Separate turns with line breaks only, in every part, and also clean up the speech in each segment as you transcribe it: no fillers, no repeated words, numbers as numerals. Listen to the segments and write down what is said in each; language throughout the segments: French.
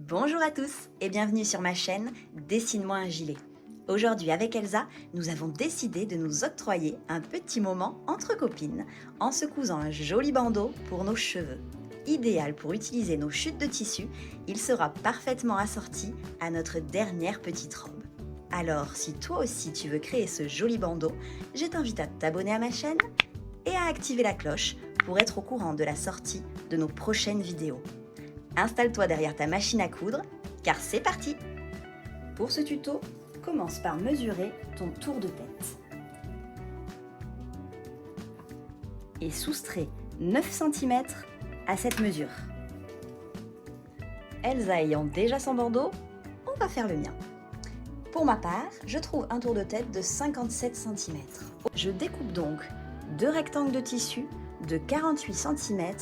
Bonjour à tous et bienvenue sur ma chaîne Dessine-moi un gilet. Aujourd'hui avec Elsa, nous avons décidé de nous octroyer un petit moment entre copines en se cousant un joli bandeau pour nos cheveux. Idéal pour utiliser nos chutes de tissu, il sera parfaitement assorti à notre dernière petite robe. Alors si toi aussi tu veux créer ce joli bandeau, je t'invite à t'abonner à ma chaîne et à activer la cloche pour être au courant de la sortie de nos prochaines vidéos. Installe-toi derrière ta machine à coudre, car c'est parti! Pour ce tuto, commence par mesurer ton tour de tête. Et soustrais 9 cm à cette mesure. Elsa ayant déjà son bandeau, on va faire le mien. Pour ma part, je trouve un tour de tête de 57 cm. Je découpe donc deux rectangles de tissu de 48 cm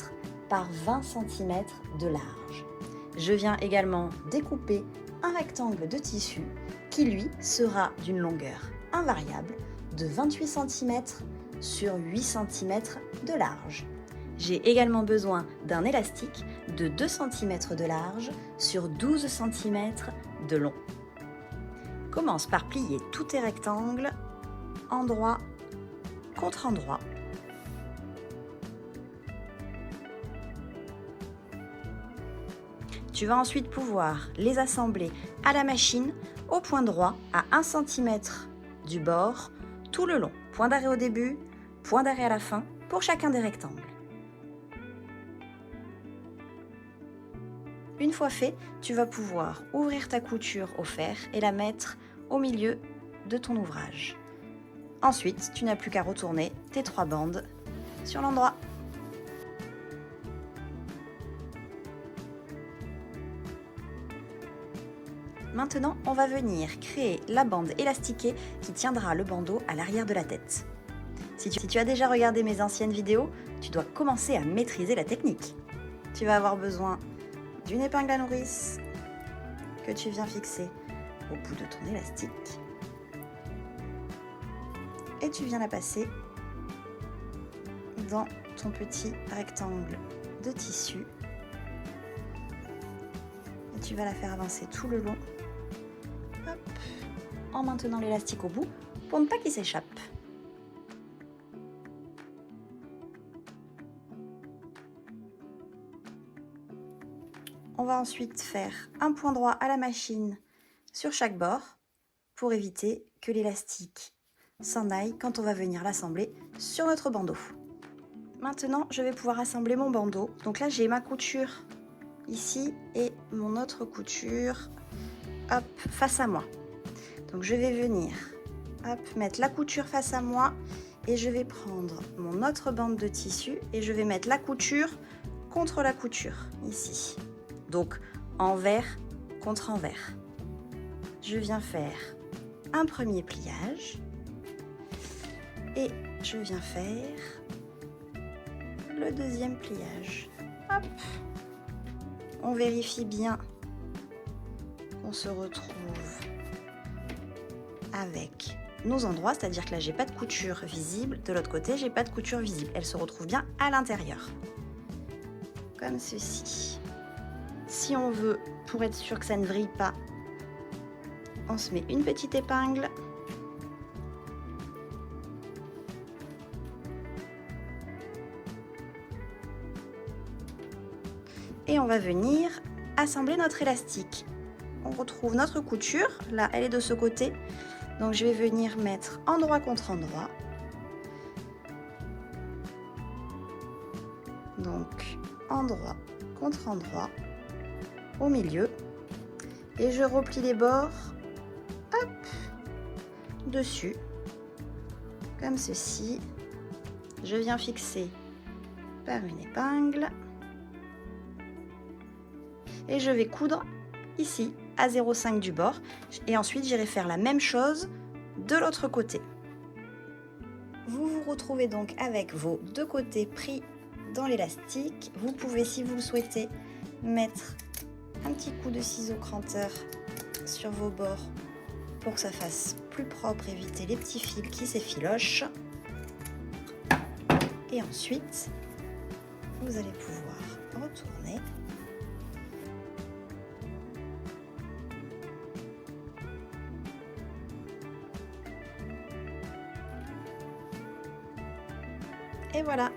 par 20 cm de large. Je viens également découper un rectangle de tissu qui lui sera d'une longueur invariable de 28 cm sur 8 cm de large. J'ai également besoin d'un élastique de 2 cm de large sur 12 cm de long. Commence par plier tous tes rectangles endroit contre endroit. Tu vas ensuite pouvoir les assembler à la machine au point droit à 1 cm du bord tout le long. Point d'arrêt au début, point d'arrêt à la fin pour chacun des rectangles. Une fois fait, tu vas pouvoir ouvrir ta couture au fer et la mettre au milieu de ton ouvrage. Ensuite, tu n'as plus qu'à retourner tes 3 bandes sur l'endroit. Maintenant, on va venir créer la bande élastiquée qui tiendra le bandeau à l'arrière de la tête. Si tu as déjà regardé mes anciennes vidéos, tu dois commencer à maîtriser la technique. Tu vas avoir besoin d'une épingle à nourrice que tu viens fixer au bout de ton élastique. Et tu viens la passer dans ton petit rectangle de tissu. Et tu vas la faire avancer tout le long. Hop, en maintenant l'élastique au bout pour ne pas qu'il s'échappe. On va ensuite faire un point droit à la machine sur chaque bord pour éviter que l'élastique s'en aille quand on va venir l'assembler sur notre bandeau. Maintenant, je vais pouvoir assembler mon bandeau. Donc là, j'ai ma couture ici et mon autre couture hop, face à moi. Donc je vais venir hop, mettre la couture face à moi et je vais prendre mon autre bande de tissu et je vais mettre la couture contre la couture ici. Donc envers contre envers. Je viens faire un premier pliage et je viens faire le deuxième pliage. Hop. On vérifie bien qu'on se retrouve avec nos endroits, c'est-à-dire que là j'ai pas de couture visible, de l'autre côté j'ai pas de couture visible, elle se retrouve bien à l'intérieur, comme ceci. Si on veut, pour être sûr que ça ne vrille pas, on se met une petite épingle. Et on va venir assembler notre élastique. On retrouve notre couture, là elle est de ce côté, donc je vais venir mettre endroit contre endroit. Donc endroit contre endroit au milieu et je replie les bords hop, dessus comme ceci. Je viens fixer par une épingle et je vais coudre ici à 0,5 du bord et ensuite j'irai faire la même chose de l'autre côté. Vous vous retrouvez donc avec vos deux côtés pris dans l'élastique. Vous pouvez, si vous le souhaitez, mettre un petit coup de ciseau cranteur sur vos bords pour que ça fasse plus propre, éviter les petits fils qui s'effilochent. Et ensuite, vous allez pouvoir retourner Et voilà,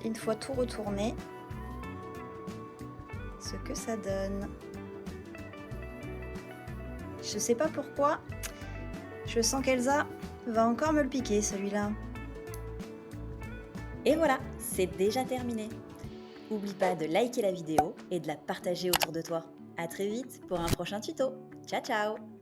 une fois tout retourné, ce que ça donne. Je sais pas pourquoi, je sens qu'Elsa va encore me le piquer celui-là.
Et voilà, c'est déjà terminé. Oublie pas de liker la vidéo et de la partager autour de toi. À très vite pour un prochain tuto. Ciao ciao!